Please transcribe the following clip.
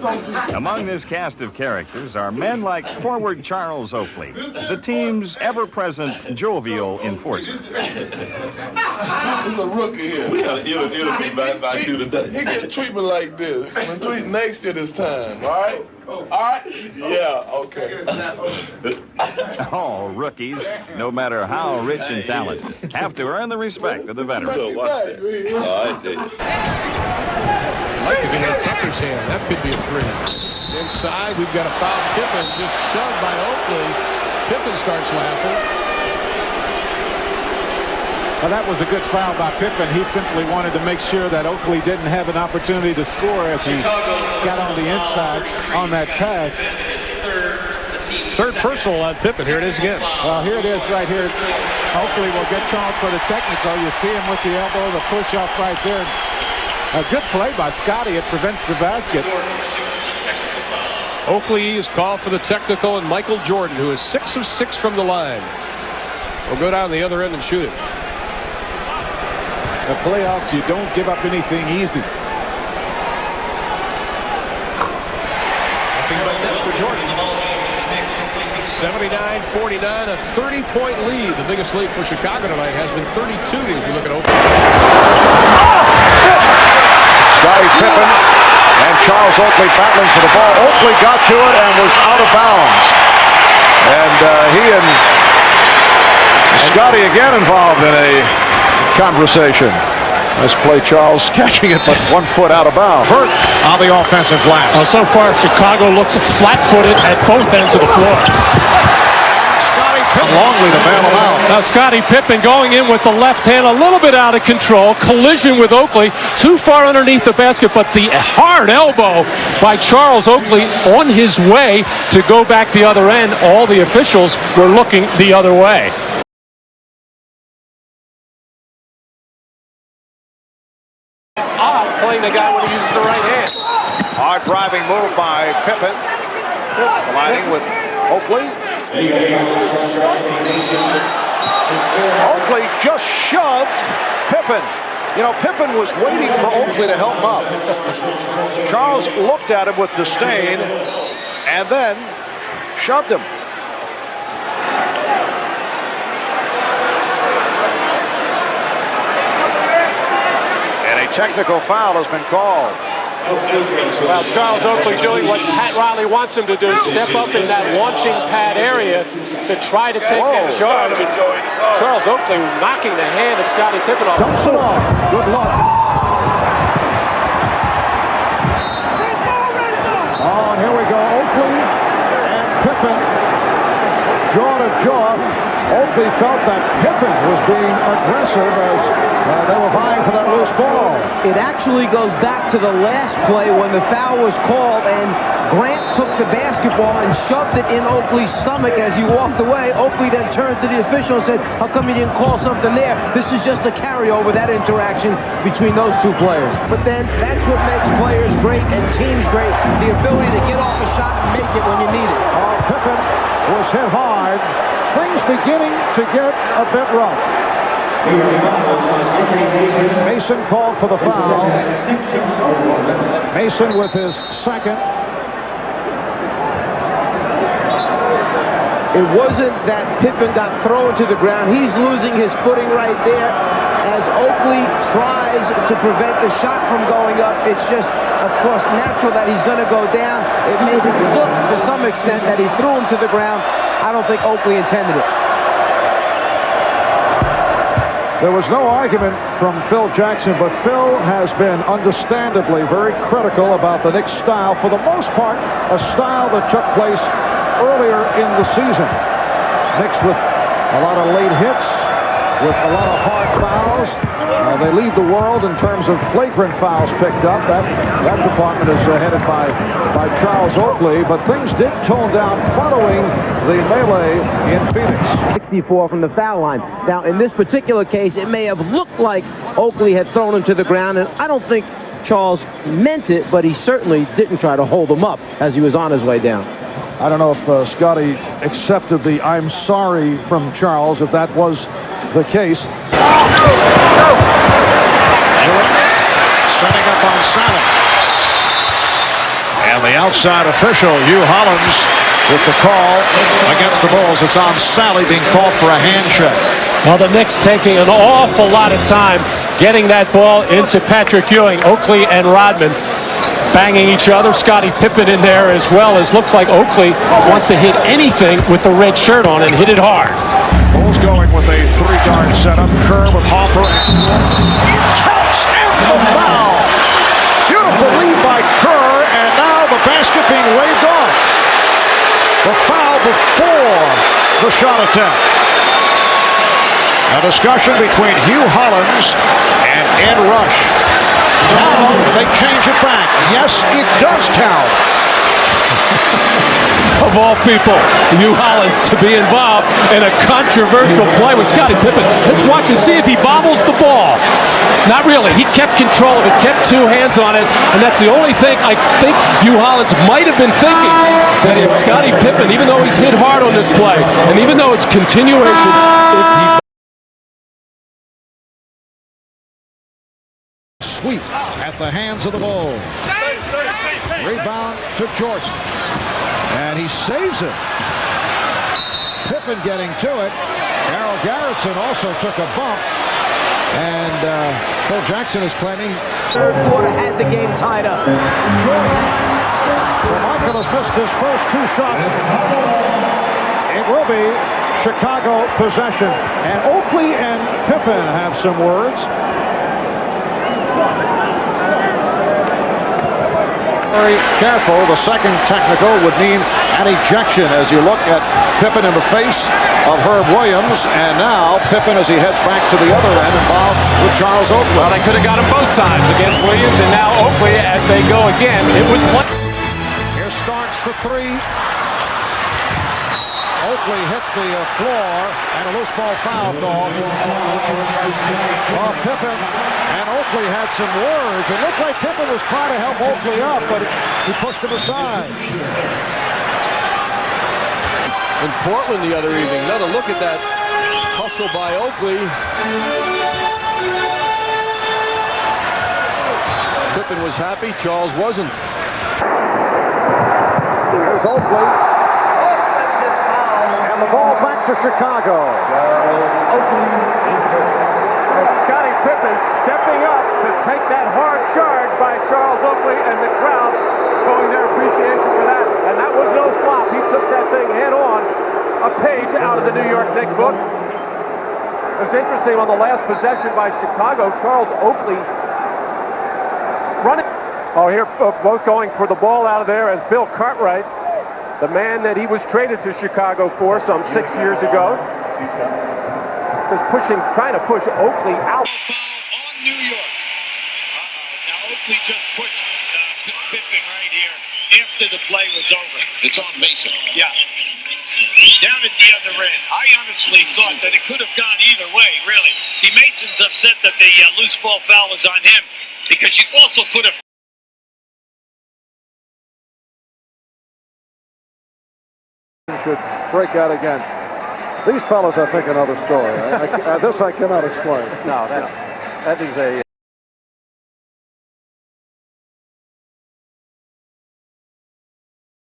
Among this cast of characters are men like forward Charles Oakley, the team's ever-present jovial enforcer. There's a rookie here. We got to interview by you today. He get treatment like this. When tweet next year this time, all right? All right? Yeah, okay. All rookies, no matter how rich and talented, have to earn the respect of the veterans. All right, Like to get Tucker's hand. That could be a three. Inside, we've got a foul. Pippen just shoved by Oakley. Pippen starts laughing. Well, that was a good foul by Pippen. He simply wanted to make sure that Oakley didn't have an opportunity to score as he got on the inside on that pass. Third personal on Pippen. Here it is again. Well, here it is right here. Oakley will get called for the technical. You see him with the elbow, the push-off right there. A good play by Scottie. It prevents the basket. Oakley is called for the technical, and Michael Jordan, who is 6 of 6 from the line, will go down the other end and shoot it. The playoffs, you don't give up anything easy. Nothing but net for Jordan. 79-49, a 30-point lead. The biggest lead for Chicago tonight has been 32 as we look at Oakley. Scottie Pippen and Charles Oakley battling for the ball. Oakley got to it and was out of bounds. And he and Scottie again involved in a conversation. Nice play, Charles, catching it but 1 foot out of bounds. Hurt on the offensive glass. So far, Chicago looks flat-footed at both ends of the floor. Longley to bail him out. Now Scottie Pippen going in with the left hand, a little bit out of control. Collision with Oakley, too far underneath the basket, but the hard elbow by Charles Oakley on his way to go back the other end. All the officials were looking the other way. Playing the guy when he uses the right hand. Hard driving move by Pippen. Colliding with Oakley. Oakley just shoved Pippen. You know, Pippen was waiting for Oakley to help him up. Charles looked at him with disdain and then shoved him. And a technical foul has been called. Well, Charles Oakley doing what Pat Riley wants him to do, step up in that launching pad area to try to take that charge. And Charles Oakley knocking the hand of Scottie Pippen off. Dumps it off. Good luck. Oh, and here we go. Oakley and Pippen. Jaw to jaw. Oakley felt that Pippen was being aggressive as they were vying for that loose ball. It actually goes back to the last play when the foul was called and Grant took the basketball and shoved it in Oakley's stomach as he walked away. Oakley then turned to the official and said, how come you didn't call something there? This is just a carryover, that interaction between those two players. But then that's what makes players great and teams great, the ability to get off a shot and make it when you need it. Oh, Pippen was hit hard. Things beginning to get a bit rough. Mason called for the foul. Mason with his second. It wasn't that Pippen got thrown to the ground. He's losing his footing right there as Oakley tries to prevent the shot from going up. It's just, of course, natural that he's going to go down. It made it look to some extent that he threw him to the ground. I don't think Oakley intended it. There was no argument from Phil Jackson, but Phil has been understandably very critical about the Knicks' style. For the most part, a style that took place earlier in the season. Knicks with a lot of late hits, with a lot of hard fouls. They lead the world in terms of flagrant fouls picked up. That department is headed by Charles Oakley, but things did tone down following the melee in Phoenix. 64 from the foul line. Now, in this particular case, it may have looked like Oakley had thrown him to the ground, and I don't think Charles meant it, but he certainly didn't try to hold him up as he was on his way down. I don't know if Scottie accepted the "I'm sorry" from Charles, if that was the case. Setting up on Salah. And the outside official, Hugh Hollins, with the call against the Bulls. It's on Sally being called for a hand check. Well, the Knicks taking an awful lot of time getting that ball into Patrick Ewing. Oakley and Rodman banging each other. Scottie Pippen in there as well, as looks like Oakley wants to hit anything with the red shirt on and hit it hard. Bulls going with a three-guard setup. Kerr with Hopper. It counts and the foul. Beautiful lead by Kerr, and now the basket being waved off. The foul before the shot attempt. A discussion between Hugh Hollins and Ed Rush. Now they change it back. Yes, it does count. Of all people, Hugh Hollins to be involved in a controversial play with Scottie Pippen. Let's watch and see if he bobbles the ball. Not really. He kept control of it, kept two hands on it, and that's the only thing I think Hugh Hollins might have been thinking, that if Scottie Pippen, even though he's hit hard on this play, and even though it's continuation, if he Sweep at the hands of the Bulls. Rebound to Jordan. And he saves it. Pippen getting to it. Darryl Garretson also took a bump. And Phil Jackson is claiming Third quarter had the game tied up. Jordan. So Michael has missed his first two shots. It will be Chicago possession. And Oakley and Pippen have some words. Very careful. The second technical would mean an ejection as you look at Pippen in the face of Herb Williams, and now Pippen as he heads back to the other end involved with Charles Oakley. Well, they could have got him both times against Williams, and now Oakley as they go again. It was one. Here Starks for three. Oakley hit the floor, and a loose ball foul call. Well, Pippen and Oakley had some words. It looked like Pippen was trying to help Oakley up, but he pushed him aside. In Portland the other evening, another look at that hustle by Oakley. Pippen was happy, Charles wasn't. Here's Oakley. And the ball back to Chicago. Scottie Pippen stepping up to take that hard charge by Charles Oakley, and the crowd showing their appreciation for that. And that was no flop. He took that thing head on, a page out of the New York Knicks book. It was interesting on the last possession by Chicago, Charles Oakley running. Oh, here both going for the ball out of there as Bill Cartwright, the man that he was traded to Chicago for some 6 years ago, is trying to push Oakley out. On New York. Now Oakley just pushed Pippen right here after the play was over. It's on Mason. Yeah. Down at the other end. I honestly thought that it could have gone either way, really. See, Mason's upset that the loose ball foul was on him, because you also could have. Should break out again. These fellas are thinking another story. This I cannot explain. No, that is a